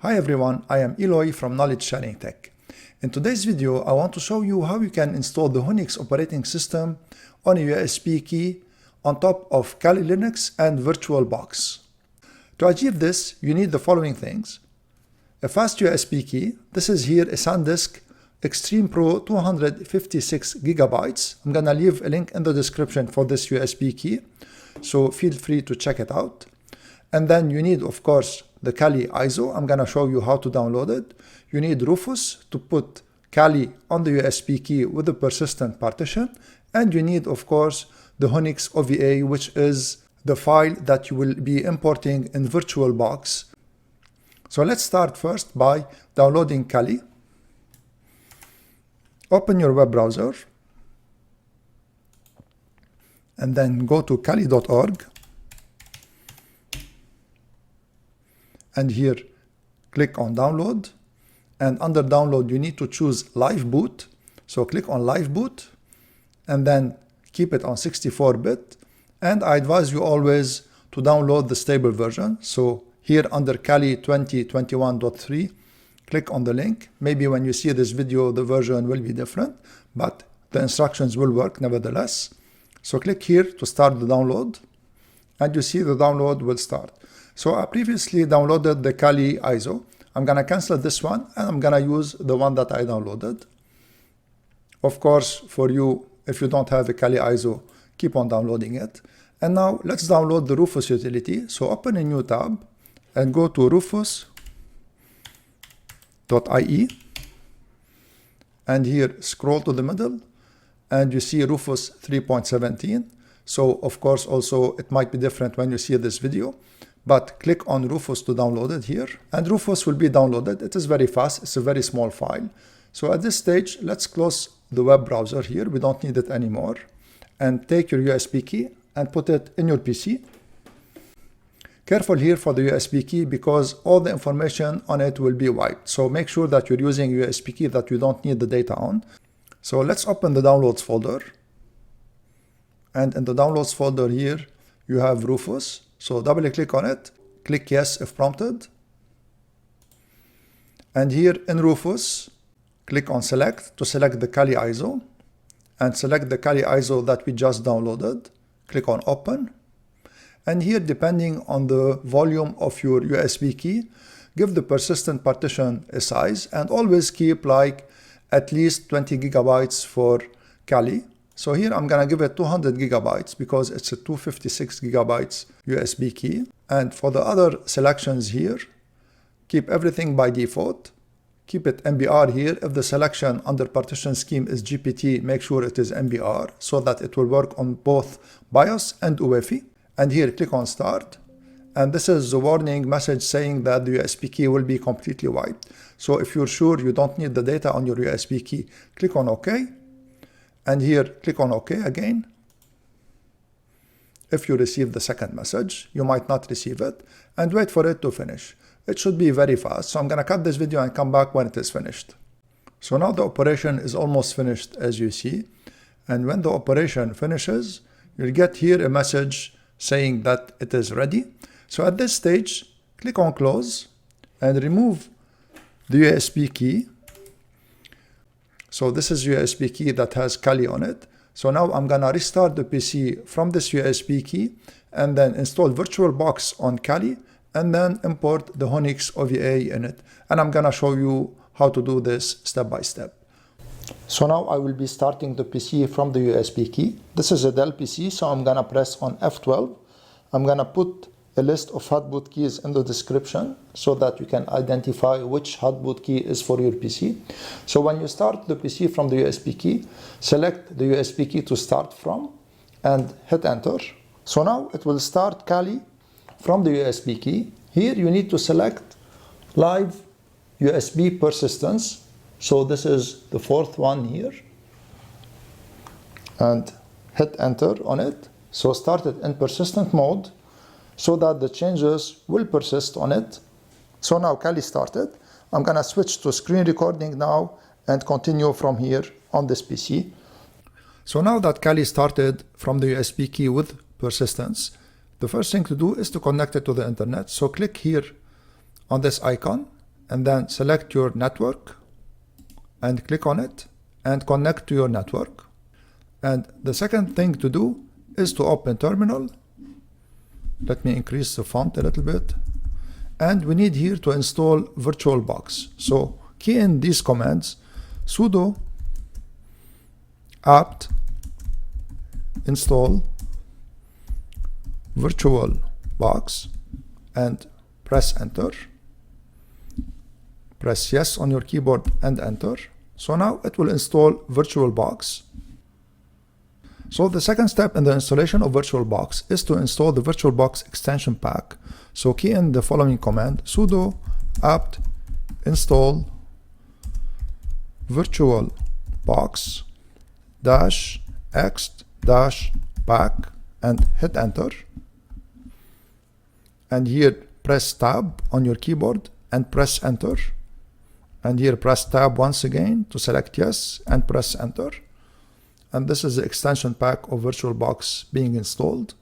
Hi everyone, I am Eloy from Knowledge Sharing Tech. In today's video, I want to show you how you can install the Whonix operating system on a USB key on top of Kali Linux and VirtualBox. To achieve this, you need the following things. A fast USB key. This is here a SanDisk Extreme Pro 256 gigabytes. I'm gonna leave a link in the description for this USB key, so feel free to check it out. And then you need, of course, the Kali ISO. I'm gonna show you how to download it. You need Rufus to put Kali on the USB key with a persistent partition. And you need, of course, the Whonix OVA, which is the file that you will be importing in VirtualBox. So let's start first by downloading Kali. Open your web browser and then go to kali.org. And here, click on download. And under download, you need to choose live boot. So click on live boot and then keep it on 64-bit. And I advise you always to download the stable version. So here under Kali 2021.3, click on the link. Maybe when you see this video, the version will be different, but the instructions will work nevertheless. So click here to start the download. And you see the download will start. So I previously downloaded the Kali ISO. I'm gonna cancel this one and I'm gonna use the one that I downloaded. Of course, for you, if you don't have a Kali ISO, keep on downloading it. And now let's download the Rufus utility. So open a new tab and go to rufus.ie. And here scroll to the middle and you see Rufus 3.17. So of course also it might be different when you see this video. But click on Rufus to download it here. And Rufus will be downloaded. It is very fast. It's a very small file. So at this stage, let's close the web browser here. We don't need it anymore. And take your USB key and put it in your PC. Careful here for the USB key because all the information on it will be wiped. So make sure that you're using a USB key that you don't need the data on. So let's open the downloads folder. And in the downloads folder here, you have Rufus. So double click on it, click yes if prompted. And here in Rufus, click on select to select the Kali ISO and select the Kali ISO that we just downloaded. Click on open. And here, depending on the volume of your USB key, give the persistent partition a size and always keep like at least 20 gigabytes for Kali. So here I'm gonna give it 200 gigabytes because it's a 256 gigabytes USB key. And for the other selections here, keep everything by default. Keep it MBR here. If the selection under partition scheme is GPT, make sure it is MBR so that it will work on both BIOS and UEFI. And here click on start. And this is the warning message saying that the USB key will be completely wiped. So if you're sure you don't need the data on your USB key, click on OK. And here, click on OK again. If you receive the second message, you might not receive it, and wait for it to finish. It should be very fast, so I'm gonna cut this video and come back when it is finished. So now the operation is almost finished, as you see. And when the operation finishes, you'll get here a message saying that it is ready. So at this stage, click on close and remove the USB key. So this is USB key that has Kali on it. So now I'm gonna restart the PC from this USB key and then install VirtualBox on Kali and then import the Whonix OVA in it. And I'm gonna show you how to do this step by step. So now I will be starting the PC from the USB key. This is a Dell PC, so I'm gonna press on F12. I'm gonna put a list of hotboot keys in the description so that you can identify which hotboot key is for your PC. So when you start the PC from the USB key, select the USB key to start from and hit enter. So now it will start Kali from the USB key. Here you need to select live USB persistence. So this is the fourth one here. And hit enter on it. So start it in persistent mode, so that the changes will persist on it. So now Kali started. I'm gonna switch to screen recording now and continue from here on this PC. So now that Kali started from the USB key with persistence, the first thing to do is to connect it to the internet. So click here on this icon and then select your network and click on it and connect to your network. And the second thing to do is to open terminal. Let me increase the font a little bit. And we need here to install VirtualBox. So key in these commands: sudo apt install VirtualBox, and press enter. Press yes on your keyboard and enter. So now it will install VirtualBox. So the second step in the installation of VirtualBox is to install the VirtualBox extension pack. So key in the following command: sudo apt install virtualbox-ext-pack, and hit enter. And here press tab on your keyboard and press enter. And here press tab once again to select yes and press enter. And this is the extension pack of VirtualBox being installed.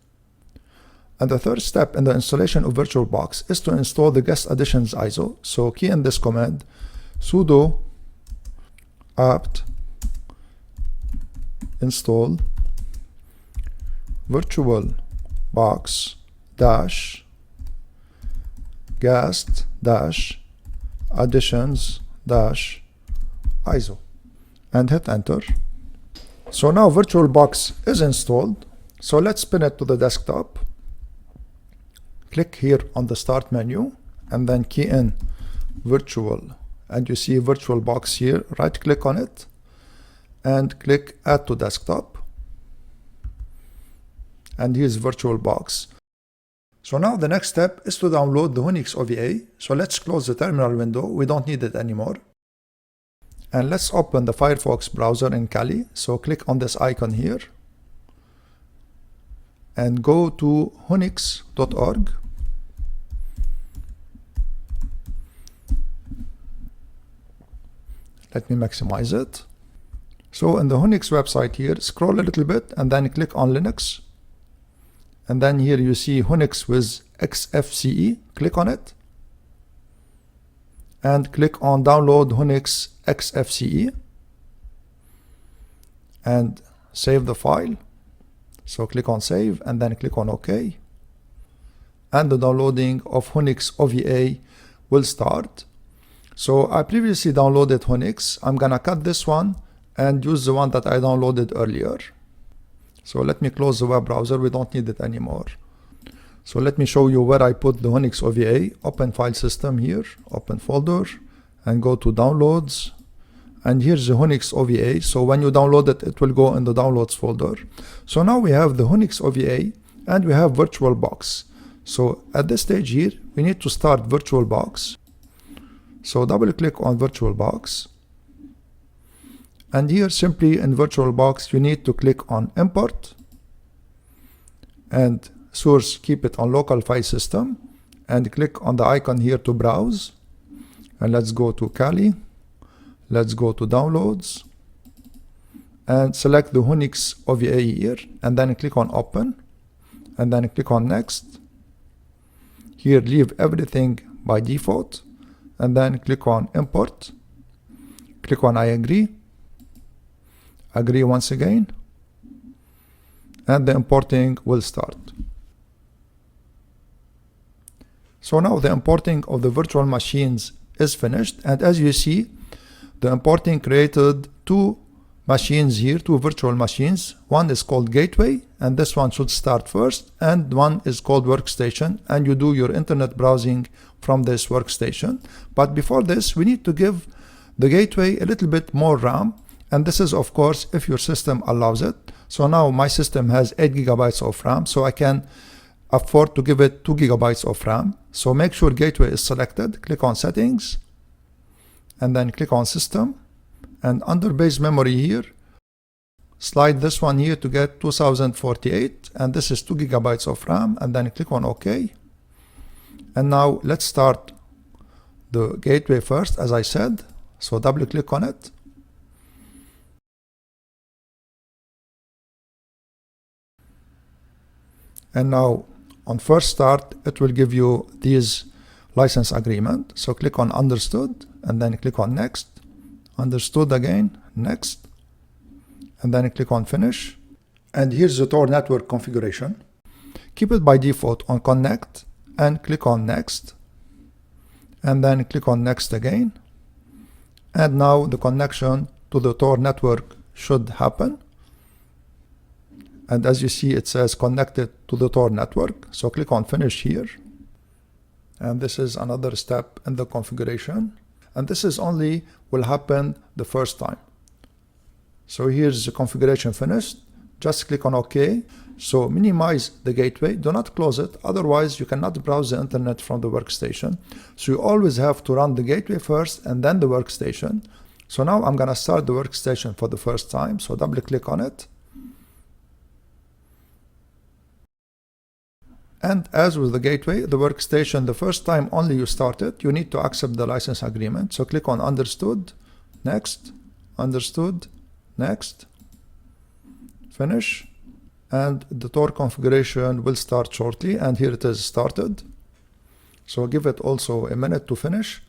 And the third step in the installation of VirtualBox is to install the guest-additions-iso. So key in this command: sudo apt install virtualbox-guest-additions-iso, and hit enter. So now VirtualBox is installed. So let's spin it to the desktop. Click here on the start menu and then key in virtual, and you see VirtualBox here. Right click on it and click add to desktop, and here's VirtualBox. So now the next step is to download the Whonix OVA. So let's close the terminal window, we don't need it anymore. And let's open the Firefox browser in Kali. So click on this icon here and go to whonix.org. Let me maximize it. So in the Whonix website here, scroll a little bit and then click on Linux. And then here you see Whonix with XFCE. Click on it. And click on download Whonix XFCE. And save the file. So click on save and then click on OK. And the downloading of Whonix OVA will start. So I previously downloaded Whonix. I'm gonna cut this one and use the one that I downloaded earlier. So let me close the web browser, we don't need it anymore. So let me show you where I put the Whonix OVA. Open file system here, open folder, and go to downloads. And here's the Whonix OVA. So when you download it, it will go in the downloads folder. So now we have the Whonix OVA and we have VirtualBox. So at this stage here, we need to start VirtualBox. So double click on VirtualBox. And here simply in VirtualBox, you need to click on import and source, keep it on local file system, and click on the icon here to browse. And let's go to Kali. Let's go to downloads and select the Whonix OVA here, and then click on open, and then click on next. Here leave everything by default, and then click on import. Click on I agree. Agree once again, and the importing will start. So now the importing of the virtual machines is finished, and as you see, the importing created two machines here, two virtual machines. One is called gateway, and this one should start first, and one is called workstation, and you do your internet browsing from this workstation. But before this, we need to give the gateway a little bit more RAM. And this is, of course, if your system allows it. So now my system has 8 GB of RAM, so I can afford to give it 2 GB of RAM. So make sure gateway is selected, click on settings, and then click on system. And under base memory here, slide this one here to get 2048, and this is 2 GB of RAM, and then click on OK. And now let's start the gateway first, as I said. So double click on it. And now on first start, it will give you these license agreement. So click on understood and then click on next. Understood again, next, and then click on finish. And here's the Tor network configuration. Keep it by default on connect and click on next, and then click on next again. And now the connection to the Tor network should happen. And as you see, it says connected to the Tor network. So click on finish here. And this is another step in the configuration. And this is only will happen the first time. So here's the configuration finished. Just click on OK. So minimize the gateway. Do not close it. Otherwise, you cannot browse the internet from the workstation. So you always have to run the gateway first and then the workstation. So now I'm going to start the workstation for the first time. So double click on it. And as with the gateway, the workstation, the first time only you start it, you need to accept the license agreement. So click on understood, next, understood, next, finish. And the Tor configuration will start shortly. And here it is started. So give it also a minute to finish.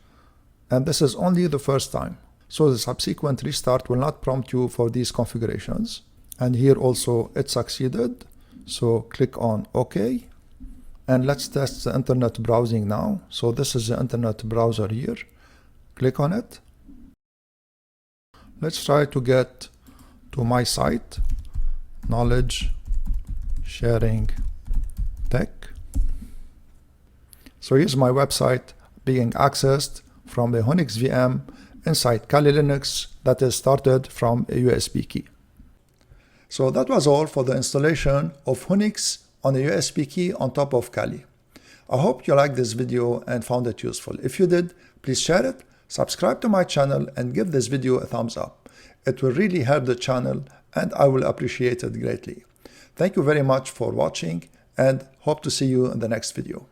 And this is only the first time. So the subsequent restart will not prompt you for these configurations. And here also it succeeded. So click on OK. And let's test the internet browsing now. So this is the internet browser here. Click on it. Let's try to get to my site, Knowledge Sharing Tech. So here's my website being accessed from a Whonix VM inside Kali Linux that is started from a USB key. So that was all for the installation of Whonix on a USB key on top of Kali. I hope you liked this video and found it useful. If you did, please share it, subscribe to my channel, and give this video a thumbs up. It will really help the channel and I will appreciate it greatly. Thank you very much for watching and hope to see you in the next video.